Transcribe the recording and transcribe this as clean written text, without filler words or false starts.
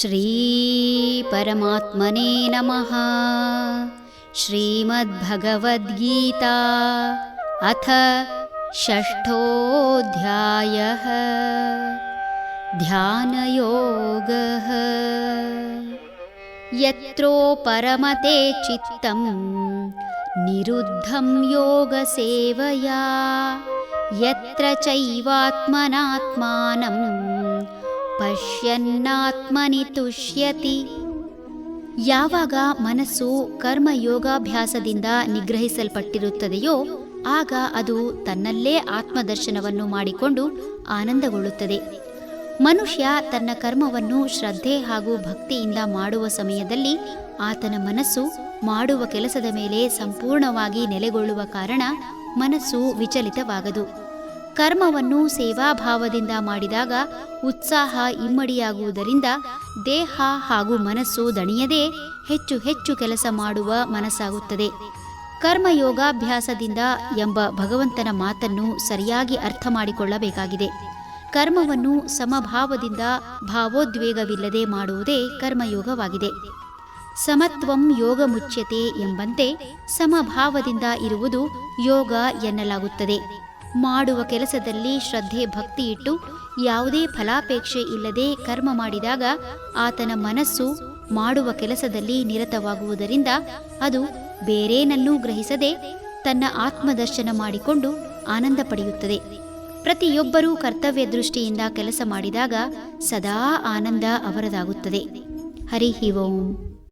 ಶ್ರೀ ಪರಮಾತ್ಮನೇ ನಮಃ. ಶ್ರೀಮದ್ಭಗವದ್ಗೀತಾ ಅಥ ಷಷ್ಠೋಧ್ಯಾಯಃ. ಧ್ಯಾನಯೋಗಃ. ಯತ್ರೋ ಪರಮತೆ ಚಿತ್ತಂ ನಿರುದ್ಧಂ ಯೋಗಸೇವಯಾ ಯತ್ರ ಚೈವಾತ್ಮನಾತ್ಮಾನಂ ಪಶ್ಯನ್ನಾತ್ಮನಿ ತುಷ್ಯತಿ. ಯಾವಾಗ ಮನಸ್ಸು ಕರ್ಮಯೋಗಾಭ್ಯಾಸದಿಂದ ನಿಗ್ರಹಿಸಲ್ಪಟ್ಟಿರುತ್ತದೆಯೋ ಆಗ ಅದು ತನ್ನಲ್ಲೇ ಆತ್ಮದರ್ಶನವನ್ನು ಮಾಡಿಕೊಂಡು ಆನಂದಗೊಳ್ಳುತ್ತದೆ. ಮನುಷ್ಯ ತನ್ನ ಕರ್ಮವನ್ನು ಶ್ರದ್ಧೆ ಹಾಗೂ ಭಕ್ತಿಯಿಂದ ಮಾಡುವ ಸಮಯದಲ್ಲಿ ಆತನ ಮನಸ್ಸು ಮಾಡುವ ಕೆಲಸದ ಮೇಲೆ ಸಂಪೂರ್ಣವಾಗಿ ನೆಲೆಗೊಳ್ಳುವ ಕಾರಣ ಮನಸ್ಸು ವಿಚಲಿತವಾಗದು. ಕರ್ಮವನ್ನು ಸೇವಾಭಾವದಿಂದ ಮಾಡಿದಾಗ ಉತ್ಸಾಹ ಇಮ್ಮಡಿಯಾಗುವುದರಿಂದ ದೇಹ ಹಾಗೂ ಮನಸ್ಸು ದಣಿಯದೇ ಹೆಚ್ಚು ಹೆಚ್ಚು ಕೆಲಸ ಮಾಡುವ ಮನಸ್ಸಾಗುತ್ತದೆ. ಕರ್ಮಯೋಗಾಭ್ಯಾಸದಿಂದ ಎಂಬ ಭಗವಂತನ ಮಾತನ್ನು ಸರಿಯಾಗಿ ಅರ್ಥ ಮಾಡಿಕೊಳ್ಳಬೇಕಾಗಿದೆ. ಕರ್ಮವನ್ನು ಸಮಭಾವದಿಂದ ಭಾವೋದ್ವೇಗವಿಲ್ಲದೆ ಮಾಡುವುದೇ ಕರ್ಮಯೋಗವಾಗಿದೆ. ಸಮತ್ವಂ ಯೋಗ ಮುಚ್ಯತೆ ಎಂಬಂತೆ ಸಮಭಾವದಿಂದ ಇರುವುದು ಯೋಗ ಎನ್ನಲಾಗುತ್ತದೆ. ಮಾಡುವ ಕೆಲಸದಲ್ಲಿ ಶ್ರದ್ಧೆ ಭಕ್ತಿ ಇಟ್ಟು ಯಾವುದೇ ಫಲಾಪೇಕ್ಷೆ ಇಲ್ಲದೆ ಕರ್ಮ ಮಾಡಿದಾಗ ಆತನ ಮನಸ್ಸು ಮಾಡುವ ಕೆಲಸದಲ್ಲಿ ನಿರತವಾಗುವುದರಿಂದ ಅದು ಬೇರೇನನ್ನೂ ಗ್ರಹಿಸದೆ ತನ್ನ ಆತ್ಮದರ್ಶನ ಮಾಡಿಕೊಂಡು ಆನಂದ ಪಡೆಯುತ್ತದೆ. ಪ್ರತಿಯೊಬ್ಬರೂ ಕರ್ತವ್ಯ ದೃಷ್ಟಿಯಿಂದ ಕೆಲಸ ಮಾಡಿದಾಗ ಸದಾ ಆನಂದ ಅವರದಾಗುತ್ತದೆ. ಹರಿ ಓಂ.